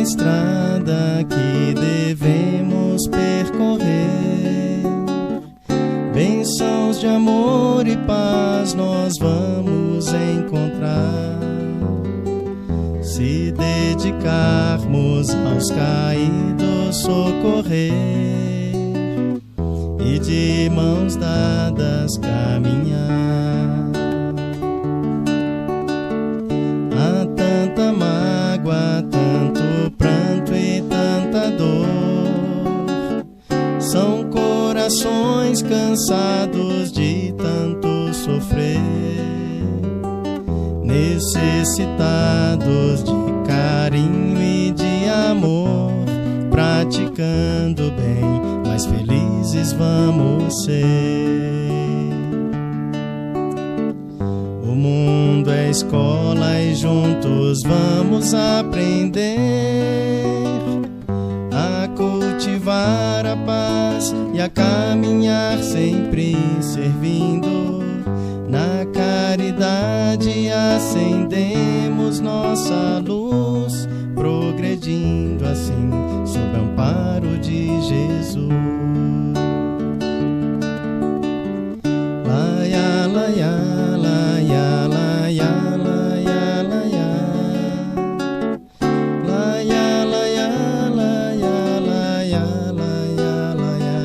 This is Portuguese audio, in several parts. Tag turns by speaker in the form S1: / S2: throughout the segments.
S1: estrada que devemos percorrer. Bênçãos de amor e paz nós vamos encontrar, se dedicarmos aos caídos socorrer e de mãos dadas caminhar. Há tanta mágoa, tanto pranto e tanta dor, são corações cansados de tanto sofrer, necessitados de carinho e de amor, praticando bem, mais felizes vamos ser. O mundo é escola e juntos vamos aprender a cultivar a paz e a caminhar sempre servindo. Na caridade acendemos nossa luz, progredindo assim sob o amparo de Jesus. Laia, laia, laia, laia, laia, laia. Laia, laia, laia, laia, laia, laia.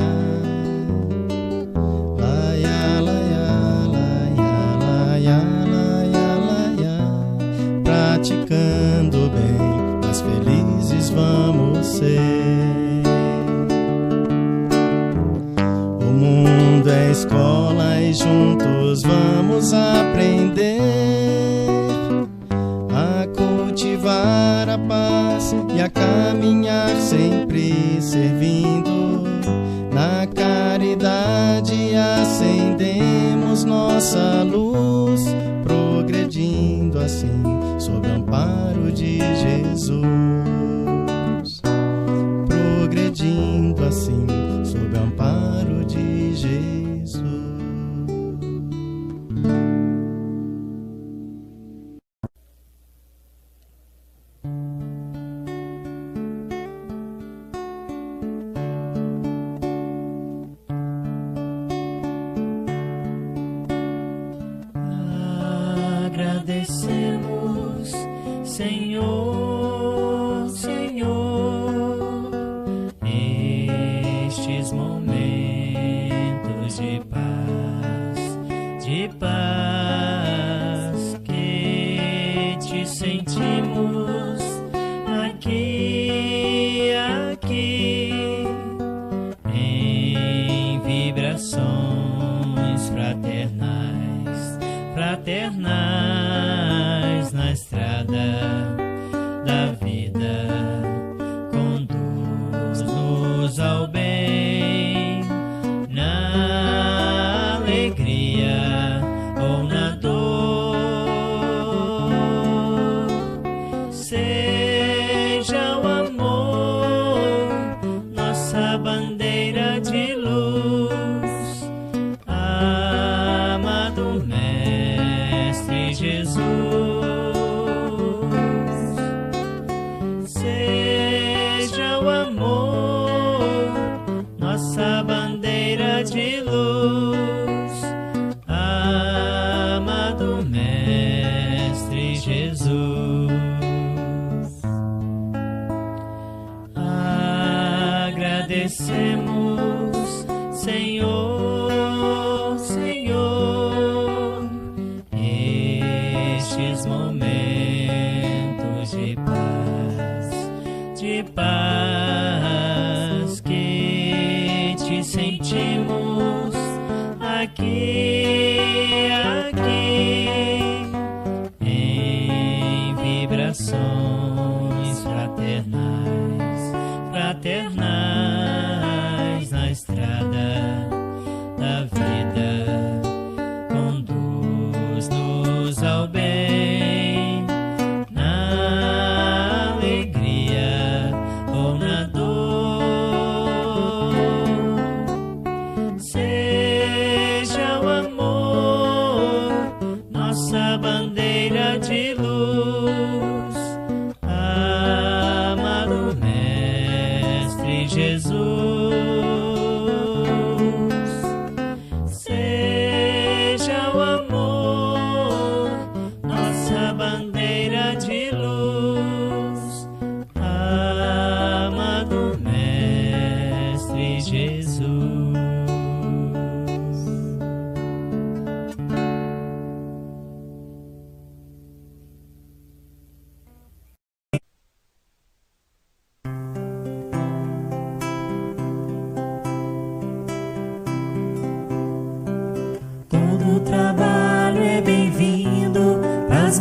S1: Laia, laia, laia, laia, laia. Praticando bem, mais felizes vamos ser. O mundo é escola e juntos vamos aprender a cultivar a paz e a caminhar sempre servindo. Na caridade acendemos nossa luz, progredindo assim sob o amparo de Jesus. Progredindo assim sob o amparo de Jesus.
S2: Agradecemos, Senhor, Senhor, estes momentos de paz que te sentimos aqui, em vibrações fraternais na estrada da vida. Conduz-nos ao bem, na alegria ou na dor. Seja o amor nossa bandeira de luz, amado Mestre Jesus. Seja o amor nossa bandeira de luz, amado Mestre Jesus. Agradecemos, Senhor, Senhor, estes momentos de paz que te sentimos aqui, em vibrações fraternais na estrada da vida. Conduz-nos ao bem, na alegria ou na dor. Seja o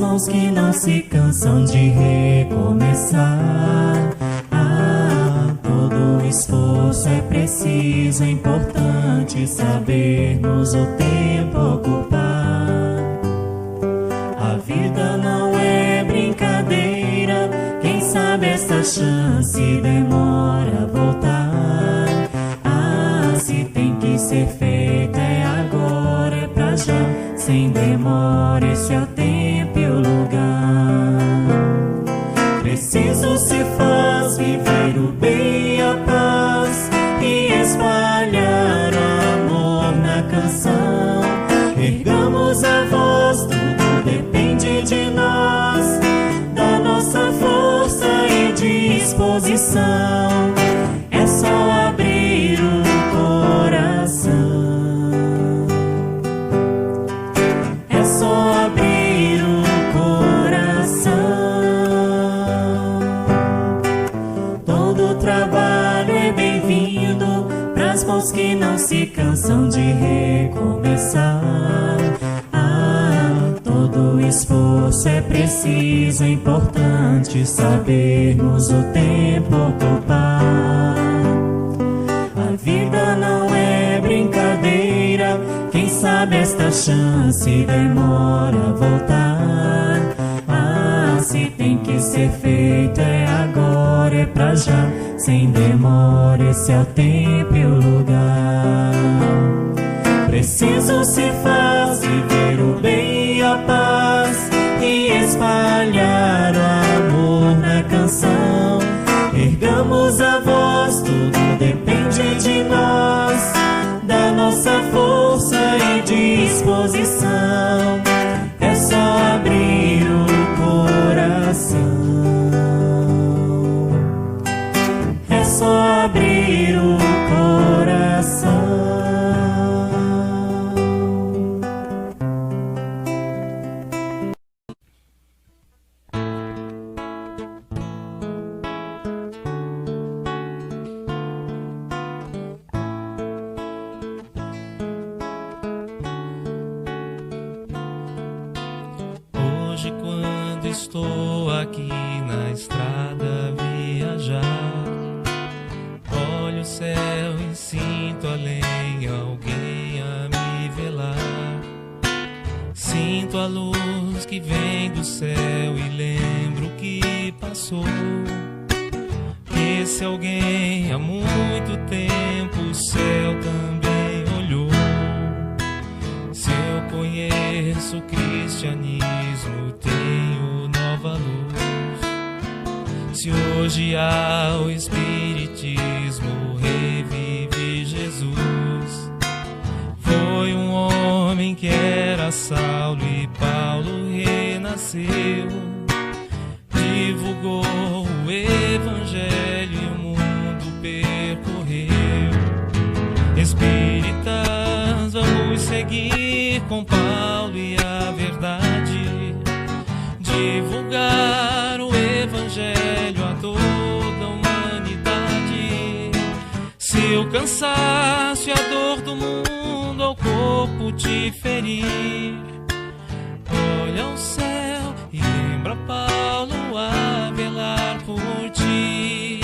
S3: mãos que não se cansam de recomeçar. Todo esforço é preciso, é importante sabermos o tempo ocupar. A vida não é brincadeira, quem sabe esta chance demora a voltar. Se tem que ser feita é agora, é pra já, sem demora, esse é o tempo e o lugar. Preciso se faz viver o bem e a paz e espalhar o amor na canção. Ergamos a voz, tudo depende de nós, da nossa força e disposição. É só abrir o coração. É só abrir o coração. Todo trabalho é bem-vindo pras mãos que não se cansam de recomeçar. Todo esforço é preciso, é importante sabermos o tempo ocupar. A vida não é brincadeira, quem sabe esta chance demora a voltar. Se tem que ser feito é agora, é pra já, sem demora, esse é o tempo e o lugar. Preciso se faz viver o bem e a paz e espalhar o amor na canção. Ergamos a voz, tudo depende de nós, da nossa força e disposição. É só abrir o coração. É só abrir o coração.
S1: Hoje, quando estou aqui na estrada a viajar, olho o céu e sinto além alguém a me velar. Sinto a luz que vem do céu e lembro o que passou. Esse alguém há muito tempo o céu também olhou. Se eu conheço o cristianismo, tenho nova luz. Se hoje há o espiritismo, revive Jesus. Foi um homem que era Saulo e Paulo renasceu. Divulgou o evangelho e o mundo percorreu. Espíritas, vamos seguir com Paulo e a verdade, divulgar o evangelho a toda a humanidade. Se o cansaço e a dor do mundo ao corpo te ferir, olha ao céu e lembra Paulo a velar por ti.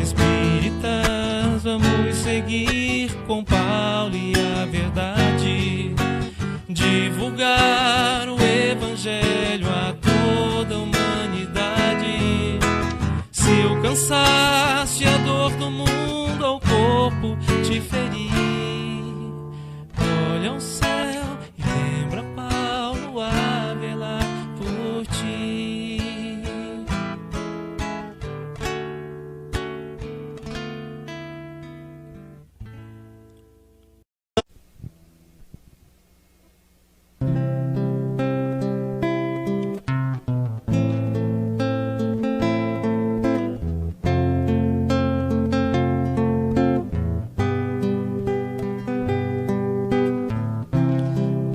S1: Espíritas, vamos seguir com Paulo e a verdade, divulgar o evangelho a toda a humanidade. Se o cansaço e a dor do mundo ao corpo te ferir, olha ao céu e lembra Paulo a velar por ti.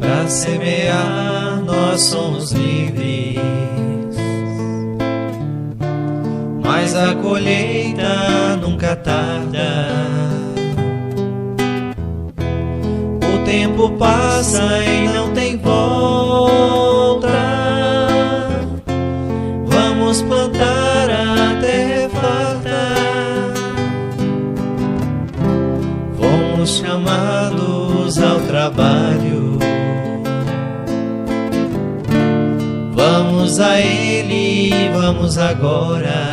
S4: Para semear nós somos livres, mas a colheita nunca tarda. O tempo passa e não tem volta. chamados ao trabalho. Vamos a Ele, vamos agora.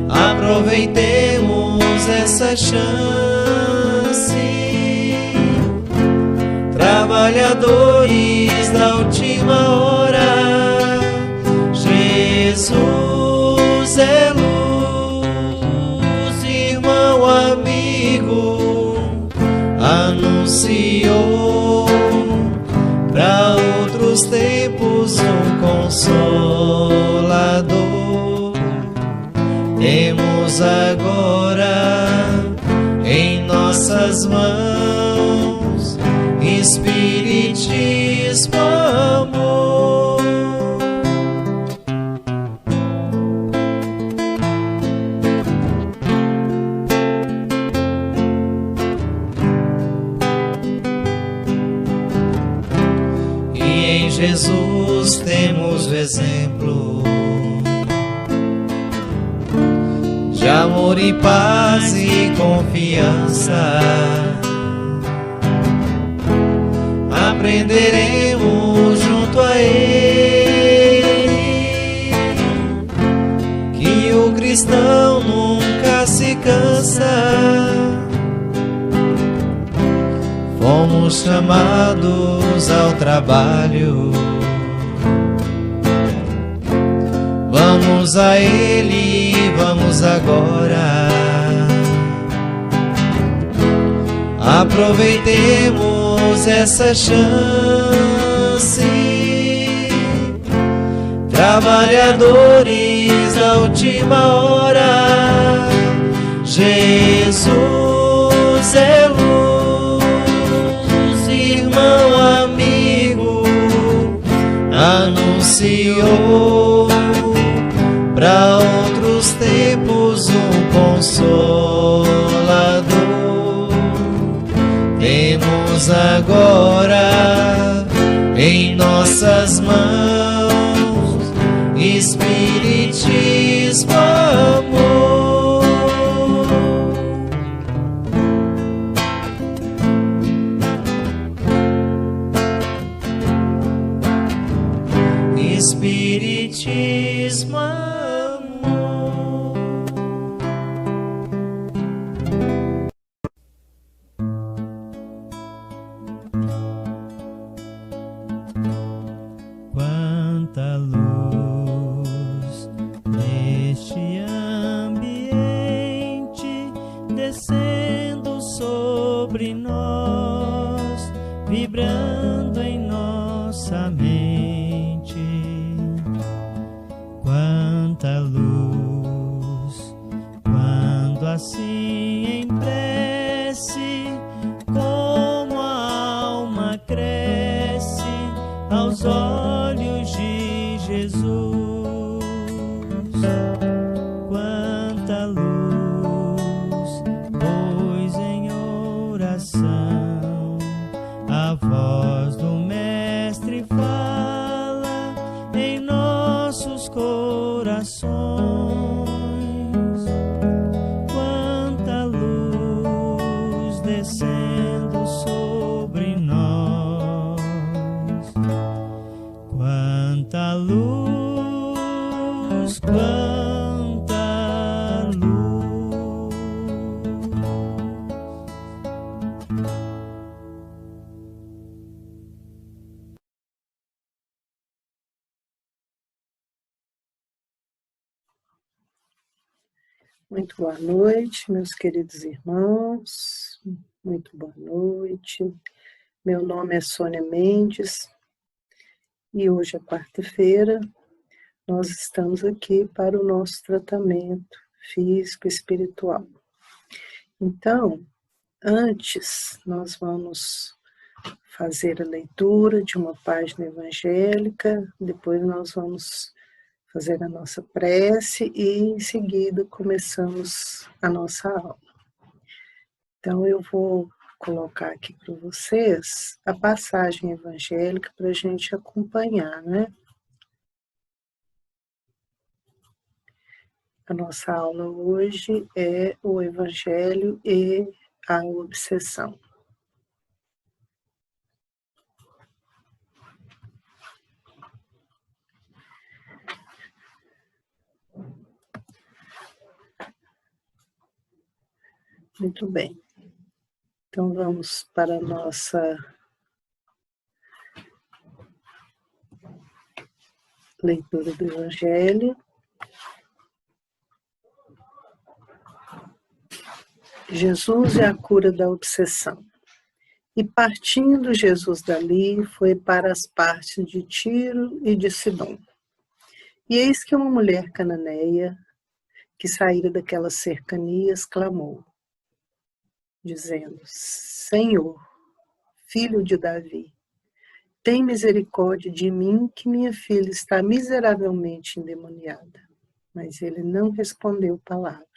S4: Aproveitemos essa chance. Trabalhadores da última hora, Jesus é luz, irmão, amigo, anunciou para outros tempos um consolador. Temos agora em nossas mãos Espiritismo, amor. E em Jesus temos o exemplo de amor e paz e confiança. Aprenderemos junto a Ele que o cristão nunca se cansa. Fomos chamados ao trabalho. Vamos a Ele, vamos agora. Aproveitemos essa chance. Trabalhadores da última hora, Jesus é luz, irmão, amigo, anunciou para outros tempos um consolador. Temos agora em nossas mãos Espiritismo, amor. Espiritismo, amor.
S2: Quanta luz neste ambiente, descendo sobre nós, vibrando em nossa mente. Quanta luz, quando assim em prece, como a alma cresce aos olhos de Jesus. Quanta luz, pois em oração a voz do Mestre fala em nossos corações. Quanta luz descendo sobre nós. Quanta luz, quanta luz.
S5: Muito boa noite, meus queridos irmãos. Muito boa noite. Meu nome é Sônia Mendes e hoje é quarta-feira. Nós estamos aqui para o nosso tratamento físico e espiritual. Então, antes nós vamos fazer a leitura de uma página evangélica, depois nós vamos fazer a nossa prece e em seguida começamos a nossa aula. Então eu vou colocar aqui para vocês a passagem evangélica para a gente acompanhar, né? A nossa aula hoje é o Evangelho e a obsessão. Muito bem. Então vamos para a nossa leitura do Evangelho. Jesus é a cura da obsessão. E partindo Jesus dali, foi para as partes de Tiro e de Sidom. E eis que uma mulher cananeia, que saíra daquelas cercanias, clamou, dizendo, Senhor, filho de Davi, tem misericórdia de mim, que minha filha está miseravelmente endemoniada. Mas ele não respondeu palavra.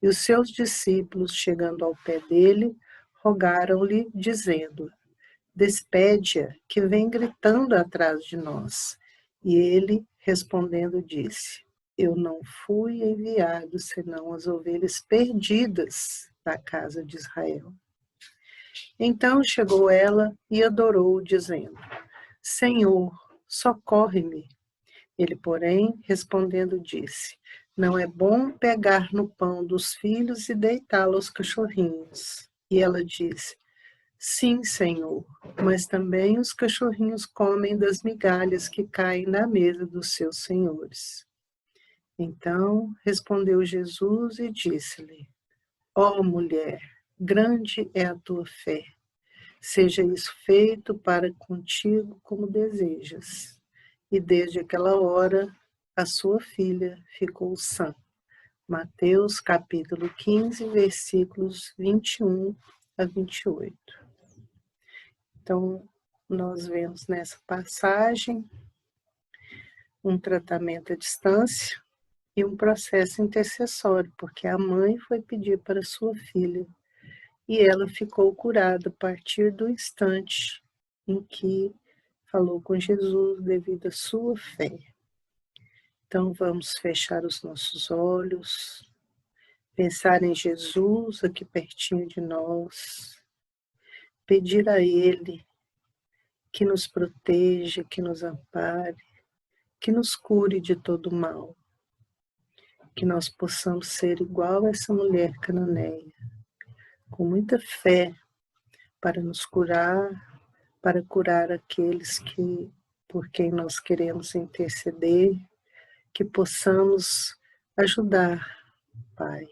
S5: E os seus discípulos, chegando ao pé dele, rogaram-lhe, dizendo, despede-a, que vem gritando atrás de nós. E ele, respondendo, disse, eu não fui enviado, senão as ovelhas perdidas da casa de Israel. Então chegou ela e adorou, dizendo, Senhor, socorre-me. Ele, porém, respondendo, disse, não é bom pegar no pão dos filhos e deitá-lo aos cachorrinhos. E ela disse, sim, Senhor, mas também os cachorrinhos comem das migalhas que caem na mesa dos seus senhores. Então respondeu Jesus e disse-lhe, ó mulher, grande é a tua fé, seja isso feito para contigo como desejas. E desde aquela hora, a sua filha ficou sã. Mateus capítulo 15, versículos 21 a 28. Então, nós vemos nessa passagem um tratamento à distância e um processo intercessório, porque a mãe foi pedir para sua filha e ela ficou curada a partir do instante em que falou com Jesus devido à sua fé. Então vamos fechar os nossos olhos, pensar em Jesus aqui pertinho de nós, pedir a Ele que nos proteja, que nos ampare, que nos cure de todo mal, que nós possamos ser igual a essa mulher cananeia, com muita fé para nos curar, para curar aqueles que, por quem nós queremos interceder, que possamos ajudar, Pai,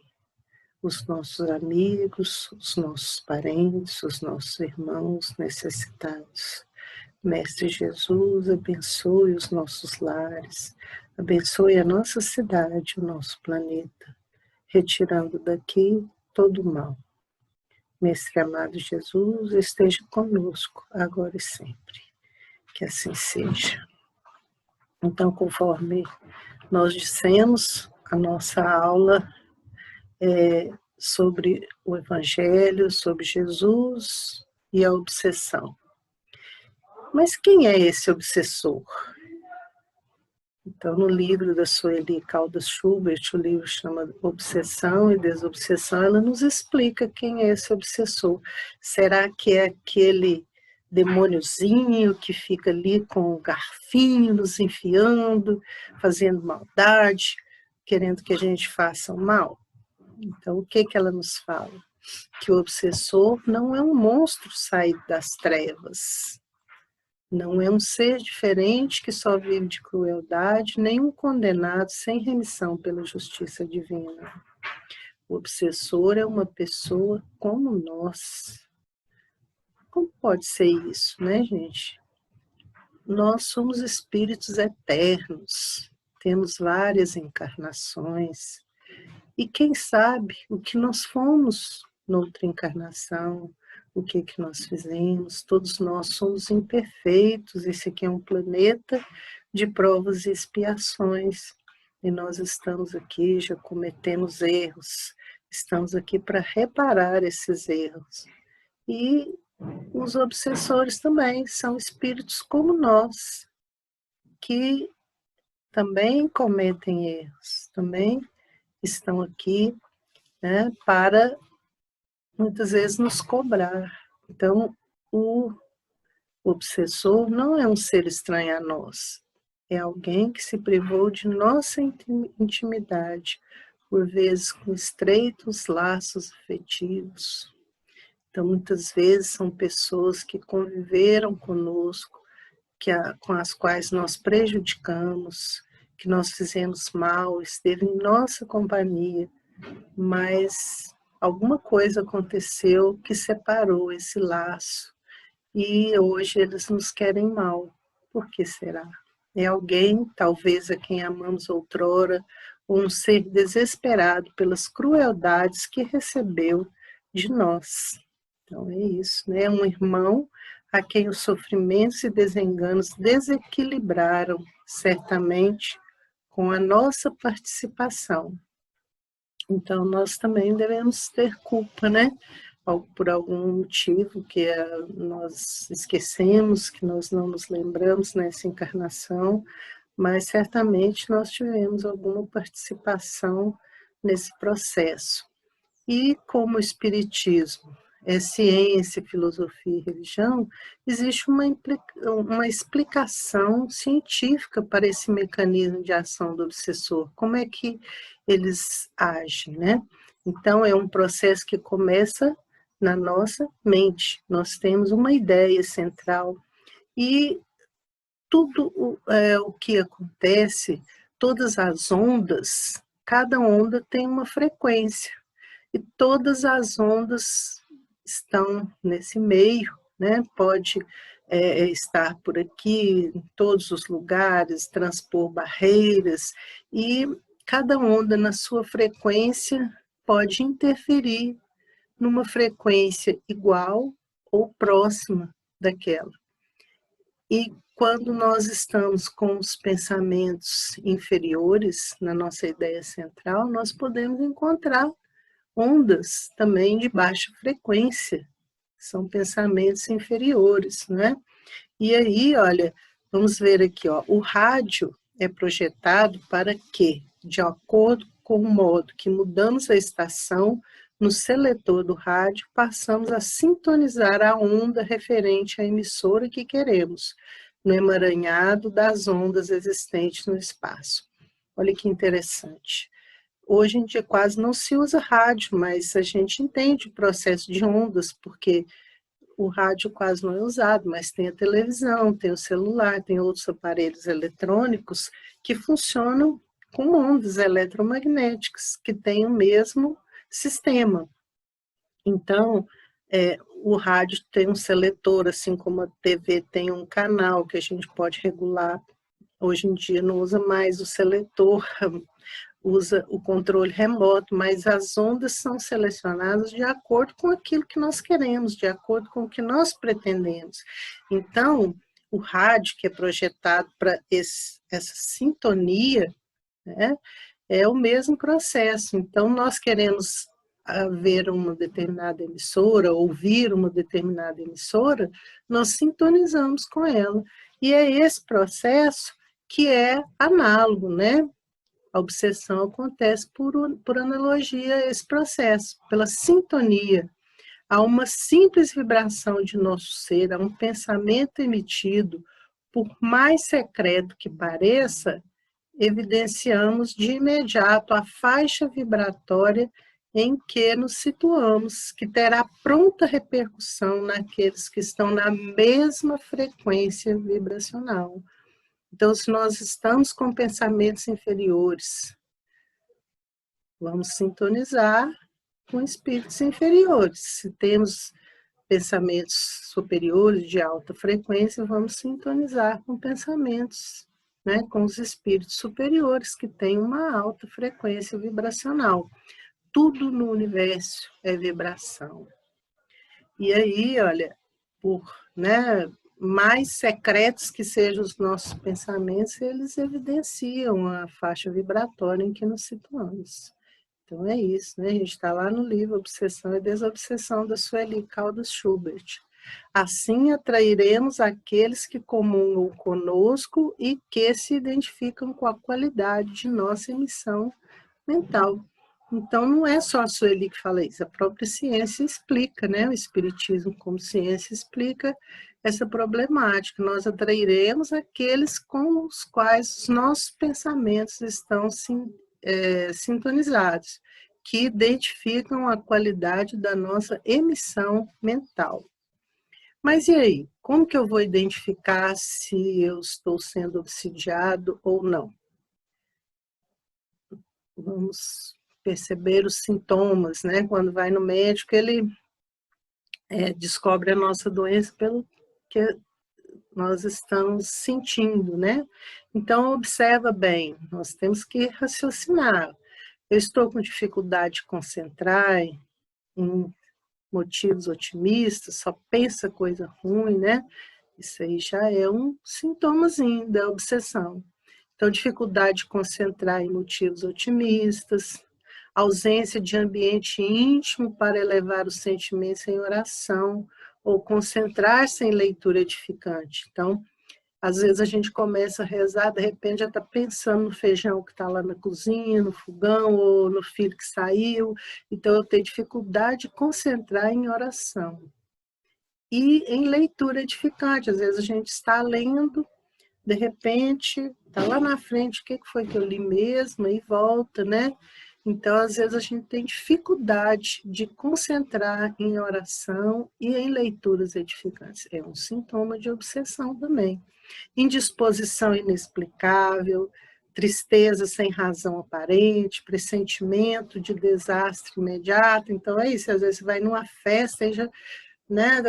S5: os nossos amigos, os nossos parentes, os nossos irmãos necessitados. Mestre Jesus, abençoe os nossos lares, abençoe a nossa cidade, o nosso planeta, retirando daqui todo o mal. Mestre amado Jesus, esteja conosco, agora e sempre. Que assim seja. Então, conforme nós dissemos, a nossa aula é sobre o Evangelho, sobre Jesus e a obsessão. Mas quem é esse obsessor? Então, no livro da Sueli Caldas Schubert, o livro chama Obsessão e Desobsessão, ela nos explica quem é esse obsessor. Será que é aquele demôniozinho que fica ali com o garfinho nos enfiando, fazendo maldade, querendo que a gente faça o mal? Então, o que ela nos fala? Que o obsessor não é um monstro saído das trevas, não é um ser diferente que só vive de crueldade, nem um condenado sem remissão pela justiça divina. O obsessor é uma pessoa como nós. Como pode ser isso, né, gente? Nós somos espíritos eternos, temos várias encarnações, e quem sabe o que nós fomos noutra encarnação, o que nós fizemos, todos nós somos imperfeitos, esse aqui é um planeta de provas e expiações, e nós estamos aqui, já cometemos erros, estamos aqui para reparar esses erros. E os obsessores também são espíritos como nós, que também cometem erros, também estão aqui, né, para muitas vezes nos cobrar. Então, o obsessor não é um ser estranho a nós, é alguém que se privou de nossa intimidade, por vezes com estreitos laços afetivos. Então, muitas vezes são pessoas que conviveram conosco, com as quais nós prejudicamos, que nós fizemos mal, esteve em nossa companhia, mas alguma coisa aconteceu que separou esse laço e hoje eles nos querem mal. Por que será? É alguém, talvez a quem amamos outrora, ou um ser desesperado pelas crueldades que recebeu de nós. Então é isso, né? Um irmão a quem os sofrimentos e desenganos desequilibraram, certamente, com a nossa participação. Então, nós também devemos ter culpa, né? Por algum motivo que nós esquecemos, que nós não nos lembramos nessa encarnação, mas certamente nós tivemos alguma participação nesse processo. E como o Espiritismo é ciência, filosofia e religião, existe uma explicação científica para esse mecanismo de ação do obsessor. Como é que eles agem, né? Então, é um processo que começa na nossa mente. Nós temos uma ideia central e tudo o que acontece, todas as ondas, cada onda tem uma frequência. E todas as ondas estão nesse meio, né? Pode estar por aqui, em todos os lugares, transpor barreiras, e cada onda na sua frequência pode interferir numa frequência igual ou próxima daquela. E quando nós estamos com os pensamentos inferiores na nossa ideia central, nós podemos encontrar ondas também de baixa frequência, são pensamentos inferiores, né? E aí, olha, vamos ver aqui, ó, o rádio é projetado para que, de acordo com o modo que mudamos a estação, no seletor do rádio, passamos a sintonizar a onda referente à emissora que queremos, no emaranhado das ondas existentes no espaço. Olha que interessante. Hoje em dia quase não se usa rádio, mas a gente entende o processo de ondas, porque o rádio quase não é usado, mas tem a televisão, tem o celular, tem outros aparelhos eletrônicos que funcionam com ondas eletromagnéticas, que têm o mesmo sistema. Então, o rádio tem um seletor, assim como a TV tem um canal que a gente pode regular. Hoje em dia não usa mais o seletor, usa o controle remoto, mas as ondas são selecionadas de acordo com aquilo que nós queremos, de acordo com o que nós pretendemos. Então, o rádio que é projetado para essa sintonia, né, é o mesmo processo. Então, nós queremos ver uma determinada emissora, ouvir uma determinada emissora, nós sintonizamos com ela. E é esse processo que é análogo, né? A obsessão acontece por analogia a esse processo, pela sintonia. Há uma simples vibração de nosso ser, há um pensamento emitido, por mais secreto que pareça, evidenciamos de imediato a faixa vibratória em que nos situamos, que terá pronta repercussão naqueles que estão na mesma frequência vibracional. Então, se nós estamos com pensamentos inferiores, vamos sintonizar com espíritos inferiores. Se temos pensamentos superiores, de alta frequência, vamos sintonizar com pensamentos, né, com os espíritos superiores, que têm uma alta frequência vibracional. Tudo no universo é vibração. E aí, olha, mais secretos que sejam os nossos pensamentos, eles evidenciam a faixa vibratória em que nos situamos. Então é isso, né? A gente está lá no livro Obsessão e Desobsessão, da Sueli Caldas Schubert. Assim atrairemos aqueles que comungam conosco e que se identificam com a qualidade de nossa emissão mental. Então, não é só a Sueli que fala isso, a própria ciência explica, né? O Espiritismo como ciência explica essa problemática. Nós atrairemos aqueles com os quais os nossos pensamentos estão sintonizados, que identificam a qualidade da nossa emissão mental. Mas e aí? Como que eu vou identificar se eu estou sendo obsidiado ou não? Vamos perceber os sintomas, né? Quando vai no médico, ele descobre a nossa doença pelo que nós estamos sentindo, né? Então, observa bem, nós temos que raciocinar. Eu estou com dificuldade de concentrar em motivos otimistas, só pensa coisa ruim, né? Isso aí já é um sintomazinho da obsessão. Então, dificuldade de concentrar em motivos otimistas, ausência de ambiente íntimo para elevar os sentimentos em oração, ou concentrar-se em leitura edificante. Então, às vezes a gente começa a rezar, de repente já está pensando no feijão que está lá na cozinha, no fogão, ou no filho que saiu. Então, eu tenho dificuldade de concentrar em oração. E em leitura edificante, às vezes a gente está lendo, de repente, está lá na frente, o que foi que eu li mesmo, e volta, né? Então, às vezes a gente tem dificuldade de concentrar em oração e em leituras edificantes. É um sintoma de obsessão também. Indisposição inexplicável, tristeza sem razão aparente, pressentimento de desastre imediato. Então, é isso, às vezes você vai numa festa e já, né,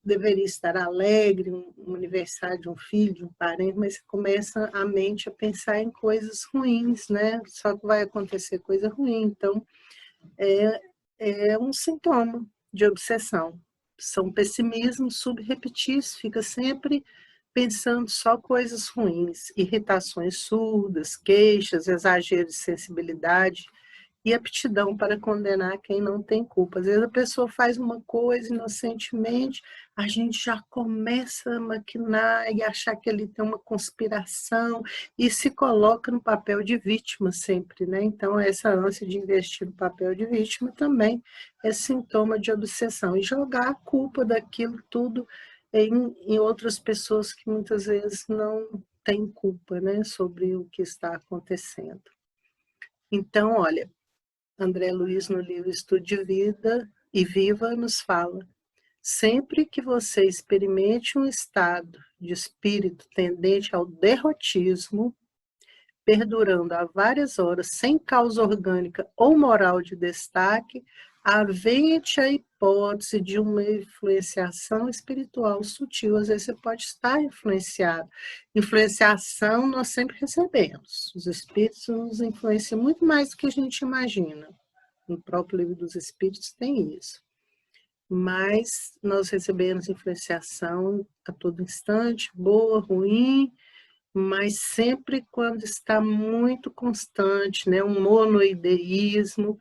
S5: deveria estar alegre, um aniversário de um filho, de um parente, mas começa a mente a pensar em coisas ruins, né? Só que vai acontecer coisa ruim. Então, é um sintoma de obsessão. São pessimismos subrepetícios, fica sempre pensando só coisas ruins, irritações surdas, queixas, exagero de sensibilidade, e aptidão para condenar quem não tem culpa. Às vezes a pessoa faz uma coisa inocentemente, a gente já começa a maquinar e achar que ele tem uma conspiração e se coloca no papel de vítima sempre, né? Então, essa ânsia de investir no papel de vítima também é sintoma de obsessão. E jogar a culpa daquilo tudo em outras pessoas que muitas vezes não têm culpa, né, sobre o que está acontecendo. Então, olha, André Luiz, no livro Estude Vida e Viva, nos fala: sempre que você experimente um estado de espírito tendente ao derrotismo, perdurando há várias horas, sem causa orgânica ou moral de destaque, havente a hipótese de uma influenciação espiritual sutil. Às vezes você pode estar influenciado. Influenciação nós sempre recebemos. Os espíritos nos influenciam muito mais do que a gente imagina. No próprio Livro dos Espíritos tem isso. Mas nós recebemos influenciação a todo instante, boa, ruim, mas sempre quando está muito constante, né? Um monoideísmo,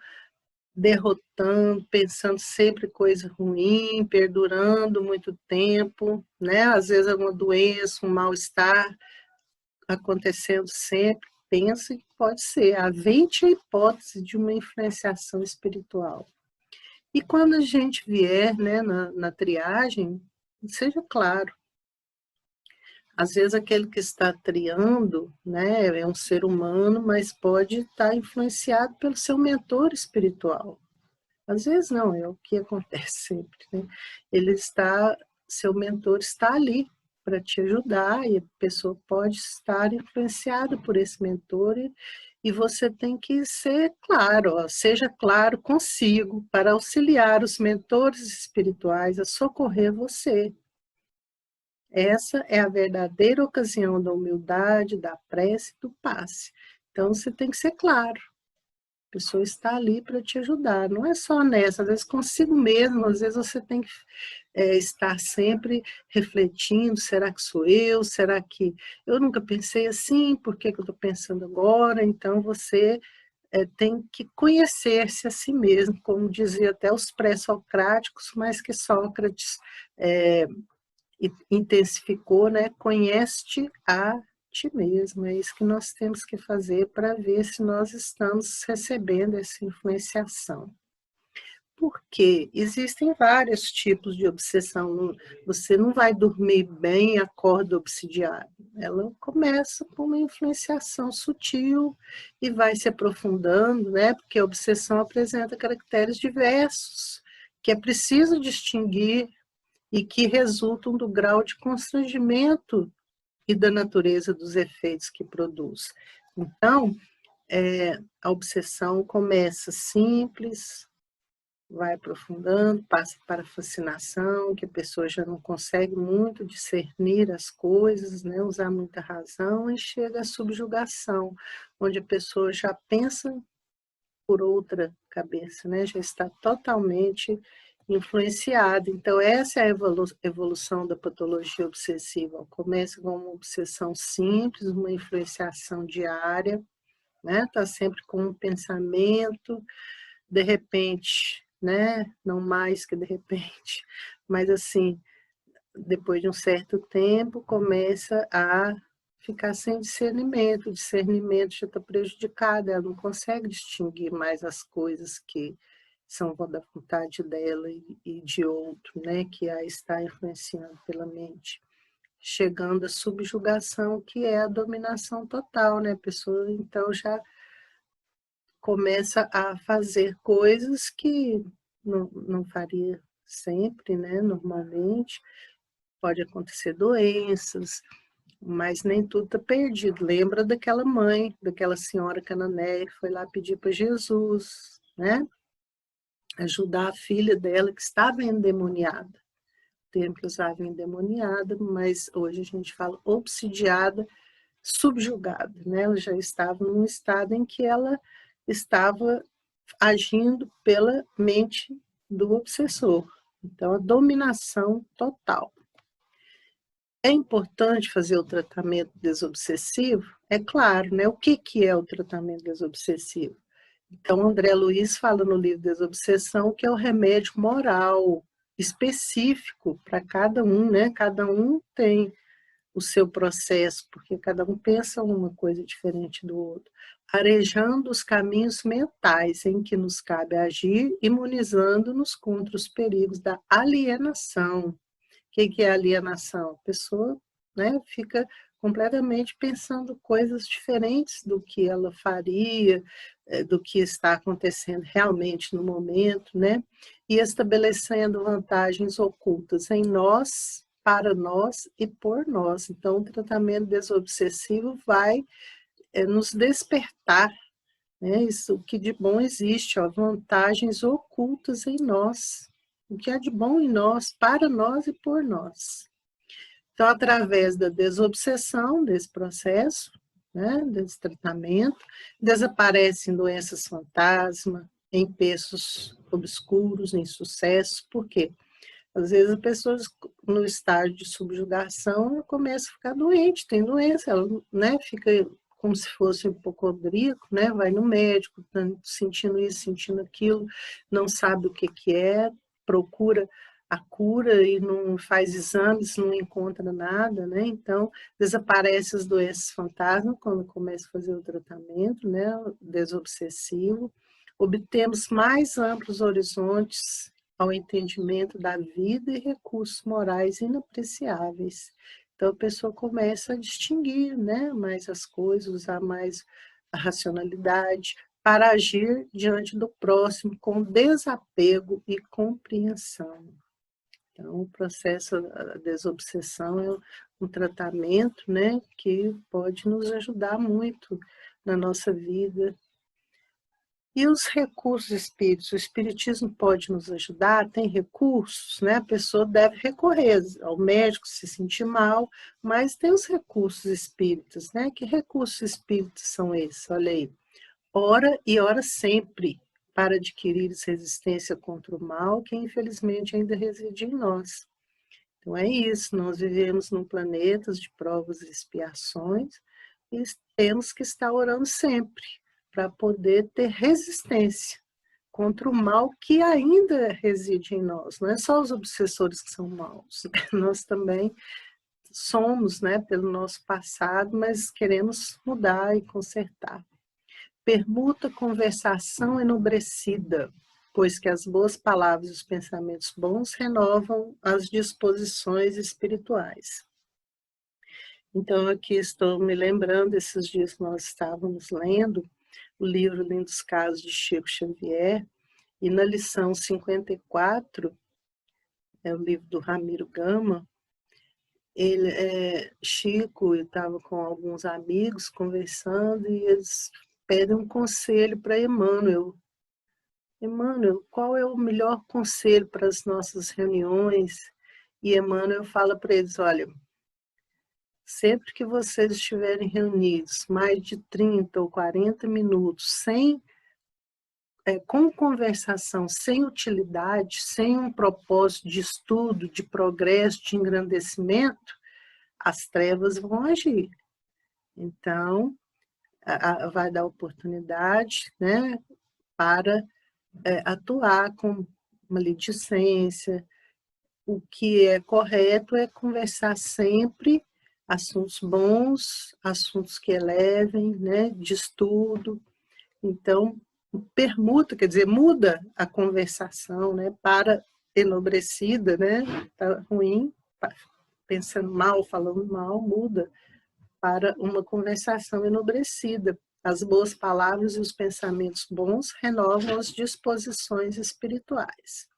S5: derrotando, pensando sempre coisa ruim, perdurando muito tempo, né? Às vezes alguma doença, um mal-estar acontecendo sempre, pensa que pode ser, havente a hipótese de uma influenciação espiritual. E quando a gente vier, né, na triagem, seja claro, às vezes aquele que está triando, né, é um ser humano, mas pode estar influenciado pelo seu mentor espiritual. Às vezes não, é o que acontece sempre, né? Seu mentor está ali para te ajudar, e a pessoa pode estar influenciada por esse mentor, e você tem que ser claro, ó, seja claro consigo, para auxiliar os mentores espirituais a socorrer você. Essa é a verdadeira ocasião da humildade, da prece e do passe. Então, você tem que ser claro. A pessoa está ali para te ajudar. Não é só nessa, às vezes consigo mesmo, às vezes você tem que estar sempre refletindo, será que sou eu? Será que eu nunca pensei assim? Por que eu estou pensando agora? Então, você tem que conhecer-se a si mesmo, como dizia até os pré-socráticos, mas que Sócrates intensificou, né? Conhece-te a ti mesmo. É isso que nós temos que fazer para ver se nós estamos recebendo essa influenciação. Porque existem vários tipos de obsessão. Você não vai dormir bem e acorda obsidiado. Ela começa com uma influenciação sutil e vai se aprofundando, né? Porque a obsessão apresenta caracteres diversos, que é preciso distinguir e que resultam do grau de constrangimento e da natureza dos efeitos que produz. Então, a obsessão começa simples, vai aprofundando, passa para a fascinação, que a pessoa já não consegue muito discernir as coisas, né, usar muita razão, e chega à subjugação, onde a pessoa já pensa por outra cabeça, né, já está totalmente influenciada. Então, essa é a evolução da patologia obsessiva. Começa com uma obsessão simples, uma influenciação diária, né, está sempre com um pensamento, de repente, né? Não mais que de repente, mas assim, depois de um certo tempo, começa a ficar sem discernimento, o discernimento já está prejudicado, ela não consegue distinguir mais as coisas que são da vontade dela e de outro, né? Que a está influenciando pela mente. Chegando à subjugação, que é a dominação total, né? A pessoa, então, já começa a fazer coisas que não faria sempre, né? Normalmente, pode acontecer doenças, mas nem tudo está perdido. Lembra daquela mãe, daquela senhora cananeia que foi lá pedir para Jesus, né? Ajudar a filha dela que estava endemoniada. O termo que usava endemoniada, mas hoje a gente fala obsidiada, subjugada, né? Ela já estava num estado em que ela estava agindo pela mente do obsessor. Então, a dominação total. É importante fazer o tratamento desobsessivo? É claro, né? O que é o tratamento desobsessivo? Então, André Luiz fala no livro Desobsessão que é o remédio moral específico para cada um, né? Cada um tem o seu processo, porque cada um pensa uma coisa diferente do outro, arejando os caminhos mentais em que nos cabe agir, imunizando-nos contra os perigos da alienação. O que é alienação? A pessoa, né, fica completamente pensando coisas diferentes do que ela faria, do que está acontecendo realmente no momento, né? E estabelecendo vantagens ocultas em nós, para nós e por nós. Então, o tratamento desobsessivo vai nos despertar, né? Isso, o que de bom existe, ó, vantagens ocultas em nós. O que há de bom em nós, para nós e por nós. Então, através da desobsessão, desse processo, né, desse tratamento, desaparecem doenças fantasma, empeços obscuros, insucessos. Por quê? Às vezes as pessoas no estágio de subjugação começam a ficar doente, tem doença, ela, né, fica como se fosse hipocondríaco, né, vai no médico, sentindo isso, sentindo aquilo, não sabe o que é, procura a cura e não faz exames, não encontra nada, né, então desaparecem as doenças fantasma quando começa a fazer o tratamento, né, desobsessivo, obtemos mais amplos horizontes ao entendimento da vida e recursos morais inapreciáveis. Então, a pessoa começa a distinguir, né, mais as coisas, usar mais a racionalidade para agir diante do próximo com desapego e compreensão. Então, o processo da desobsessão é um tratamento, né, que pode nos ajudar muito na nossa vida. E os recursos espíritos? O espiritismo pode nos ajudar? Tem recursos, né? A pessoa deve recorrer ao médico se sentir mal, mas tem os recursos espíritas, né? Que recursos espíritas são esses? Olha aí. Ora e ora sempre, para adquirir resistência contra o mal, que infelizmente ainda reside em nós. Então é isso, nós vivemos num planeta de provas e expiações e temos que estar orando sempre, para poder ter resistência contra o mal que ainda reside em nós. Não é só os obsessores que são maus, nós também somos, né, pelo nosso passado, mas queremos mudar e consertar. Permuta conversação enobrecida, pois que as boas palavras e os pensamentos bons renovam as disposições espirituais. Então, aqui estou me lembrando, esses dias que nós estávamos lendo o livro Lindos Casos de Chico Xavier, e na lição 54, é o livro do Ramiro Gama, Chico estava com alguns amigos conversando e eles pedem um conselho para Emmanuel. Emmanuel, qual é o melhor conselho para as nossas reuniões? E Emmanuel fala para eles, olha, sempre que vocês estiverem reunidos, mais de 30 ou 40 minutos, com conversação, sem utilidade, sem um propósito de estudo, de progresso, de engrandecimento, as trevas vão agir. Então, vai dar oportunidade, né, para atuar com maledicência. O que é correto é conversar sempre assuntos bons, assuntos que elevem, né, de estudo. Então, permuta, quer dizer, muda a conversação, né, para enobrecida, né, tá ruim, pensando mal, falando mal, muda para uma conversação enobrecida. As boas palavras e os pensamentos bons renovam as disposições espirituais.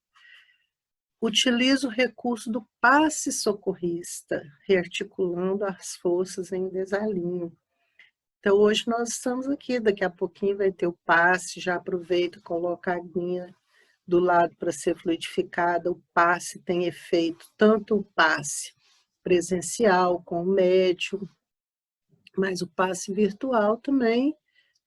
S5: Utiliza o recurso do passe socorrista, rearticulando as forças em desalinho. Então, hoje nós estamos aqui, daqui a pouquinho vai ter o passe, já aproveita, coloca a aguinha do lado para ser fluidificada. O passe tem efeito, tanto o passe presencial com o médium, mas o passe virtual também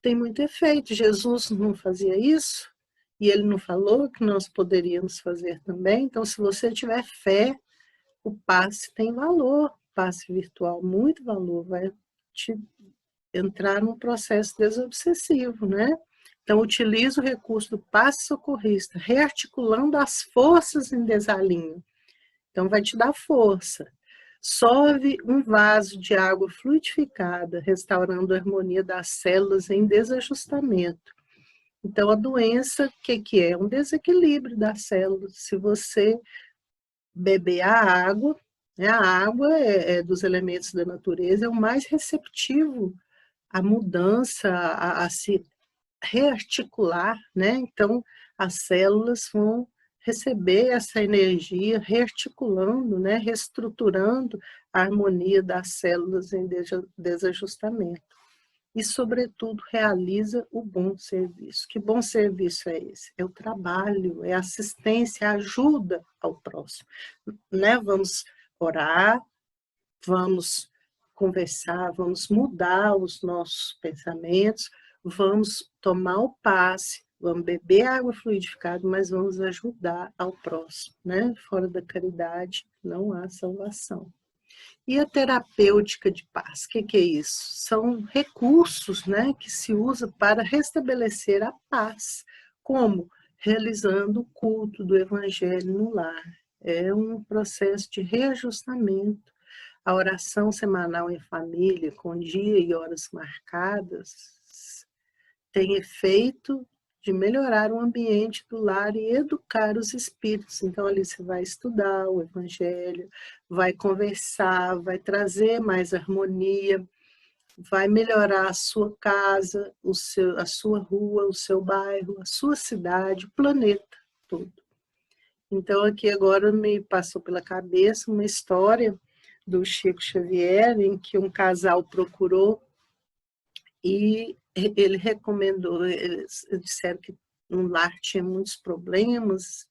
S5: tem muito efeito. Jesus não fazia isso, e ele não falou que nós poderíamos fazer também. Então, se você tiver fé, o passe tem valor, passe virtual, muito valor, vai te entrar num processo desobsessivo, né? Então, utiliza o recurso do passe socorrista, rearticulando as forças em desalinho. Então, vai te dar força. Solve um vaso de água fluidificada, restaurando a harmonia das células em desajustamento. Então, a doença, o que é? Um desequilíbrio das células. Se você beber a água, né, a água é dos elementos da natureza, é o mais receptivo à mudança, a se rearticular, né? Então, as células vão receber essa energia, rearticulando, né? Reestruturando a harmonia das células em desajustamento. E, sobretudo, realiza o bom serviço. Que bom serviço é esse? É o trabalho, é a assistência, a ajuda ao próximo. Né? Vamos orar, vamos conversar, vamos mudar os nossos pensamentos, vamos tomar o passe, vamos beber água fluidificada, mas vamos ajudar ao próximo. Né? Fora da caridade não há salvação. E a terapêutica de paz, o que é isso? São recursos, né, que se usa para restabelecer a paz. Como? Realizando o culto do Evangelho no lar. É um processo de reajustamento. A oração semanal em família, com dia e horas marcadas, tem efeito de melhorar o ambiente do lar e educar os espíritos. Então, ali você vai estudar o Evangelho, vai conversar, vai trazer mais harmonia, vai melhorar a sua casa, a sua rua, o seu bairro, a sua cidade, o planeta todo. Então, aqui agora me passou pela cabeça uma história do Chico Xavier, em que um casal procurou e ele recomendou, eles disseram que no lar tinha muitos problemas,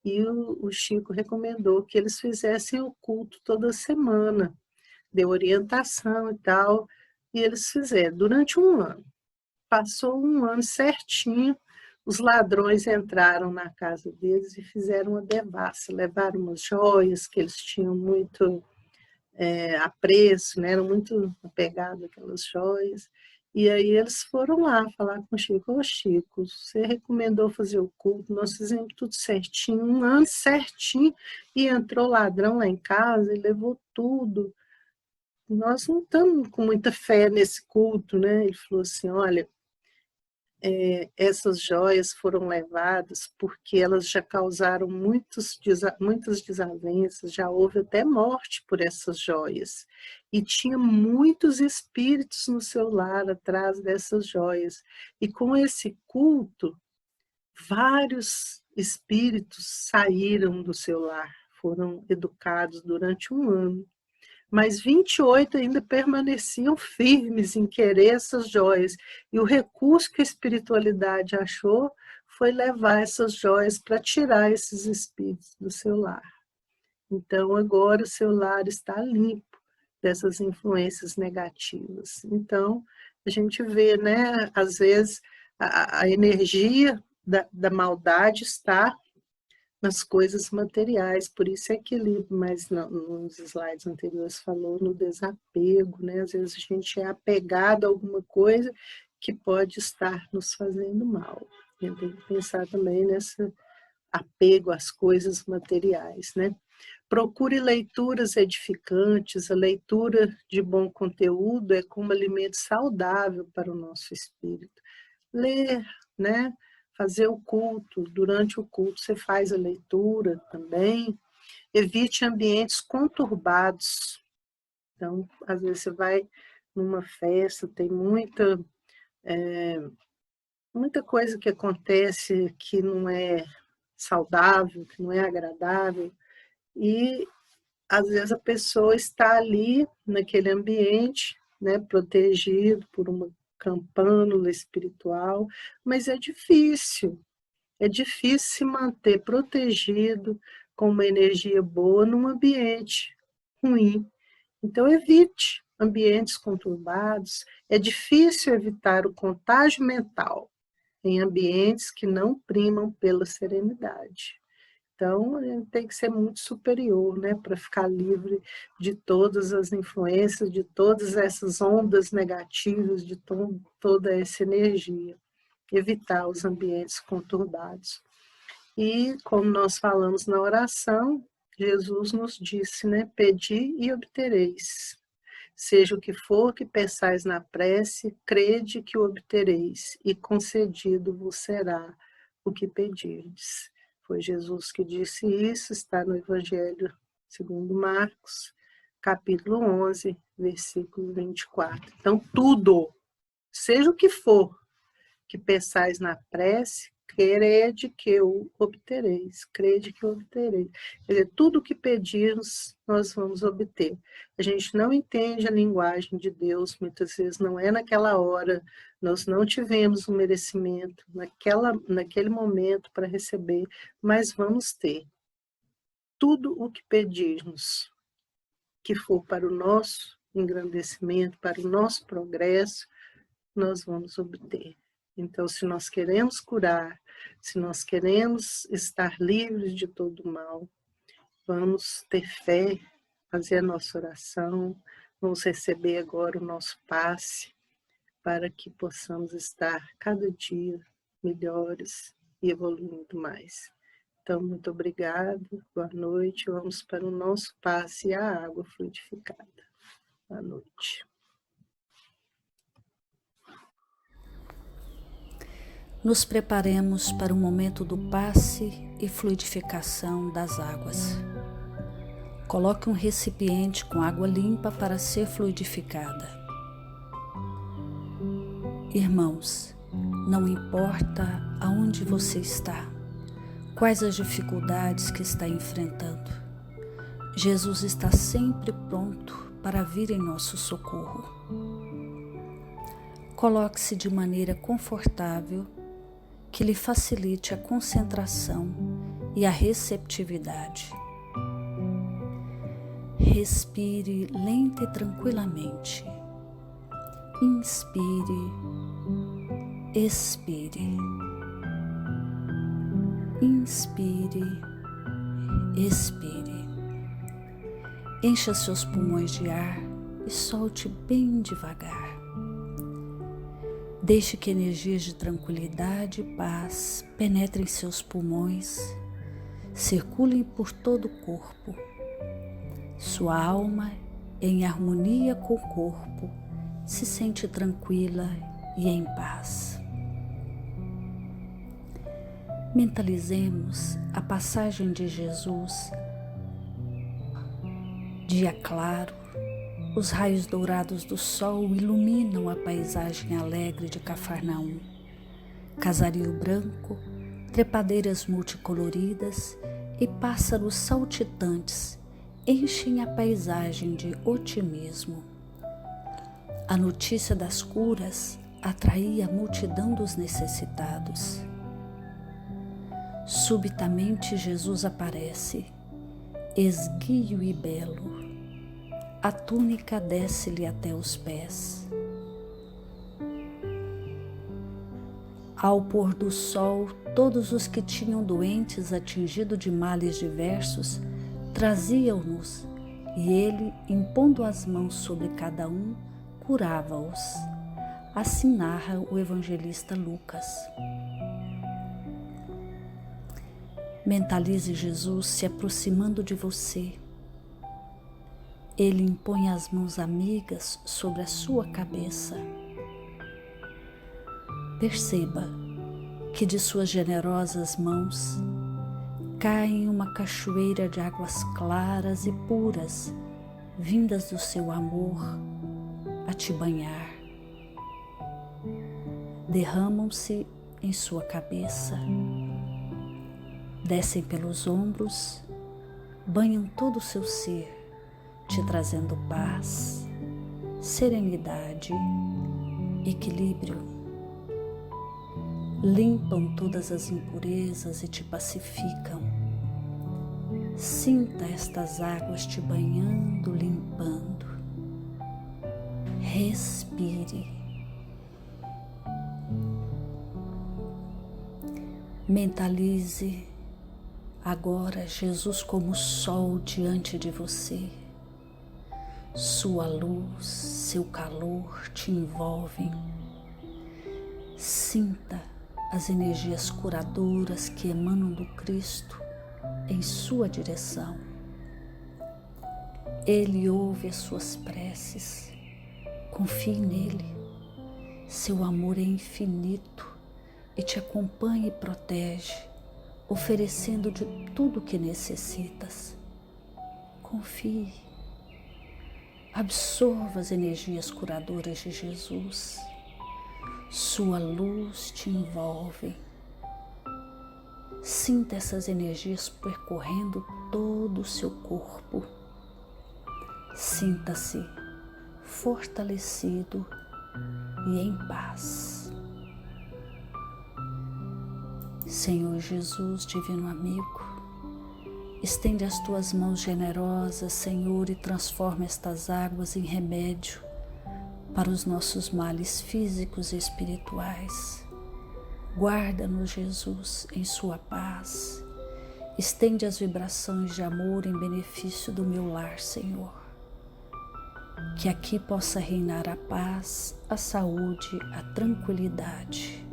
S5: e o Chico recomendou que eles fizessem o culto toda semana, deu orientação e tal, e eles fizeram durante um ano. Passou um ano certinho, os ladrões entraram na casa deles e fizeram uma devassa, levaram umas joias que eles tinham muito apreço, né? Eram muito apegados àquelas joias. E aí eles foram lá falar com o Chico. Ô Chico, você recomendou fazer o culto, nós fizemos tudo certinho, um ano certinho, e entrou ladrão lá em casa e levou tudo. nós não estamos com muita fé nesse culto, né? Ele falou assim, olha, essas joias foram levadas porque elas já causaram muitas desavenças, já houve até morte por essas joias. E tinha muitos espíritos no seu lar atrás dessas joias. E com esse culto, vários espíritos saíram do seu lar, foram educados durante 1 ano. Mas 28 ainda permaneciam firmes em querer essas joias. E o recurso que a espiritualidade achou foi levar essas joias para tirar esses espíritos do seu lar. Então, agora o seu lar está limpo dessas influências negativas. Então, a gente vê, né, às vezes, a energia da maldade está nas coisas materiais, por isso é que ele, mais nos slides anteriores, falou no desapego, né? Às vezes a gente é apegado a alguma coisa que pode estar nos fazendo mal. A gente tem que pensar também nesse apego às coisas materiais, né? Procure leituras edificantes, a leitura de bom conteúdo é como alimento saudável para o nosso espírito. Ler, né? Fazer o culto, durante o culto você faz a leitura também. Evite ambientes conturbados. Então, às vezes você vai numa festa, tem muita coisa que acontece que não é saudável, que não é agradável, e às vezes a pessoa está ali naquele ambiente, né, protegido por uma campânula espiritual, mas é difícil se manter protegido com uma energia boa num ambiente ruim. Então, evite ambientes conturbados. É difícil evitar o contágio mental em ambientes que não primam pela serenidade. Então, a gente tem que ser muito superior, né, para ficar livre de todas as influências, de todas essas ondas negativas, de toda essa energia. Evitar os ambientes conturbados. E, como nós falamos na oração, Jesus nos disse, né, pedi e obtereis. Seja o que for que peçais na prece, crede que o obtereis, e concedido vos será o que pedirdes. Foi Jesus que disse isso, está no Evangelho segundo Marcos, capítulo 11, versículo 24. Então, tudo, seja o que for que peçais na prece, crede que o obtereis, crede que o obtereis. Quer dizer, tudo o que pedirmos, nós vamos obter. A gente não entende a linguagem de Deus, muitas vezes não é naquela hora, nós não tivemos um merecimento naquele momento para receber, mas vamos ter. Tudo o que pedirmos, que for para o nosso engrandecimento, para o nosso progresso, nós vamos obter. Então, se nós queremos curar, se nós queremos estar livres de todo mal, vamos ter fé, fazer a nossa oração, vamos receber agora o nosso passe, para que possamos estar cada dia melhores e evoluindo mais. Então, muito obrigada, boa noite, vamos para o nosso passe e a água fluidificada. Boa noite.
S6: Nos preparemos para o momento do passe e fluidificação das águas. Coloque um recipiente com água limpa para ser fluidificada. Irmãos, não importa aonde você está, quais as dificuldades que está enfrentando, Jesus está sempre pronto para vir em nosso socorro. Coloque-se de maneira confortável, que lhe facilite a concentração e a receptividade. Respire lenta e tranquilamente. Inspire, expire. Inspire, expire. Encha seus pulmões de ar e solte bem devagar. Deixe que energias de tranquilidade e paz penetrem seus pulmões, circulem por todo o corpo. Sua alma em harmonia com o corpo, se sente tranquila e em paz. Mentalizemos a passagem de Jesus. Dia claro, os raios dourados do sol iluminam a paisagem alegre de Cafarnaum. Casario branco, trepadeiras multicoloridas e pássaros saltitantes enchem a paisagem de otimismo. A notícia das curas atraía a multidão dos necessitados. Subitamente Jesus aparece, esguio e belo. A túnica desce-lhe até os pés. Ao pôr do sol, todos os que tinham doentes atingidos de males diversos traziam-nos, e ele, impondo as mãos sobre cada um, curava-os. Assim narra o evangelista Lucas. Mentalize Jesus se aproximando de você. Ele impõe as mãos amigas sobre a sua cabeça. Perceba que de suas generosas mãos caem uma cachoeira de águas claras e puras, vindas do seu amor a te banhar. Derramam-se em sua cabeça, descem pelos ombros, banham todo o seu ser, te trazendo paz, serenidade, equilíbrio. Limpam todas as impurezas e te pacificam. Sinta estas águas te banhando, limpando. Respire. Mentalize agora Jesus como sol diante de você. Sua luz, seu calor te envolvem. Sinta as energias curadoras que emanam do Cristo em sua direção. Ele ouve as suas preces. Confie nele. Seu amor é infinito e te acompanha e protege, oferecendo de tudo o que necessitas. Confie. Absorva as energias curadoras de Jesus. Sua luz te envolve. Sinta essas energias percorrendo todo o seu corpo. Sinta-se fortalecido e em paz. Senhor Jesus, divino amigo, estende as tuas mãos generosas, Senhor, e transforma estas águas em remédio para os nossos males físicos e espirituais. Guarda-nos, Jesus, em sua paz. Estende as vibrações de amor em benefício do meu lar, Senhor. Que aqui possa reinar a paz, a saúde, a tranquilidade.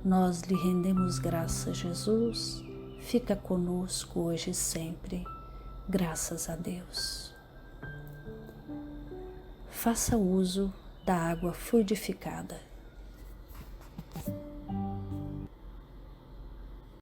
S6: Nós lhe rendemos graças, Jesus. Fica conosco hoje e sempre. Graças a Deus. Faça uso da água fluidificada.